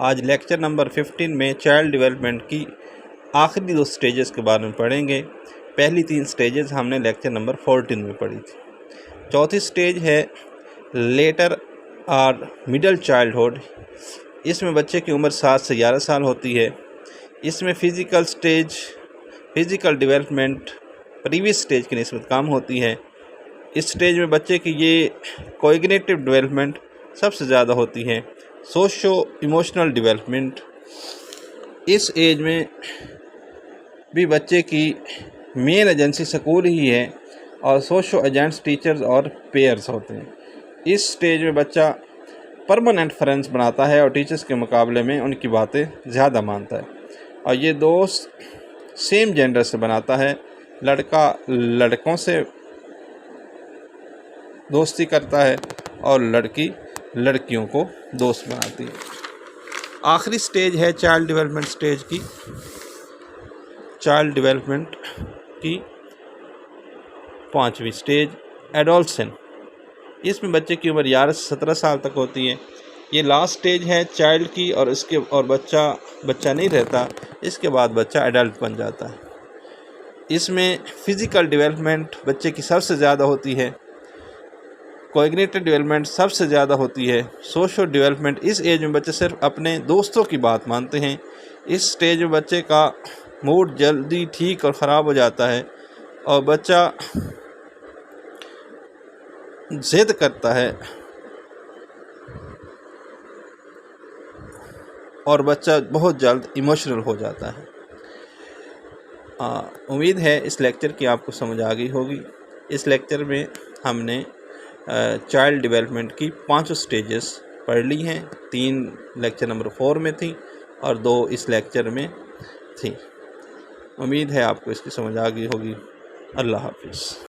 आज lecture number 15 में child development की आखिरी 2 स्टेजेस के बारे में पढ़ेंगे। पहली 3 स्टेजेस हमने लेक्चर नंबर 14 में पढ़ी थी। चौथी स्टेज है लेटर और मिडल चाइल्डहुड। इसमें बच्चे की उम्र 7 से 11 साल होती है। इसमें फ़िज़िकल डेवलपमेंट प्रीवियस स्टेज की निस्बत कम होती है। इस स्टेज में बच्चे की ये कोग्निटिव डेवलपमेंट सबसे ज़्यादा होती है। सोशो इमोशनल डेवलपमेंट, इस एज में भी बच्चे की मेन एजेंसी स्कूल ही है और सोशो एजेंट्स टीचर्स और पेयर्स होते हैं। इस स्टेज में बच्चा परमानेंट फ्रेंड्स बनाता है और टीचर्स के मुकाबले में उनकी बातें ज़्यादा मानता है और ये दोस्त सेम जेंडर से बनाता है। लड़का लड़कों से दोस्ती करता है और लड़की लड़कियों को दोस्त बनाती है। आखिरी स्टेज है चाइल्ड डेवलपमेंट स्टेज की। चाइल्ड डेवलपमेंट की 5वीं स्टेज एडोलसेंस। इसमें बच्चे की उम्र 11 से 17 साल तक होती है। ये लास्ट स्टेज है चाइल्ड की और बच्चा नहीं रहता। इसके बाद बच्चा एडल्ट बन जाता है। इसमें फ़िज़िकल डेवलपमेंट बच्चे की सबसे ज़्यादा होती है। कोग्निटिव डेवलपमेंट सबसे ज़्यादा होती है। सोशल डेवलपमेंट, इस एज में बच्चे सिर्फ अपने दोस्तों की बात मानते हैं। इस स्टेज में बच्चे का मूड जल्दी ठीक और ख़राब हो जाता है और बच्चा ज़िद करता है और बच्चा बहुत जल्द इमोशनल हो जाता है। उम्मीद है इस लेक्चर की आपको समझ आ गई होगी। इस लेक्चर में हमने चाइल्ड डेवलपमेंट की 5 स्टेजेस पढ़ ली हैं। 3 लेक्चर नंबर 4 में थी और 2 इस लेक्चर में थी। उम्मीद है आपको इसकी समझ आ गई होगी। अल्लाह हाफिज़।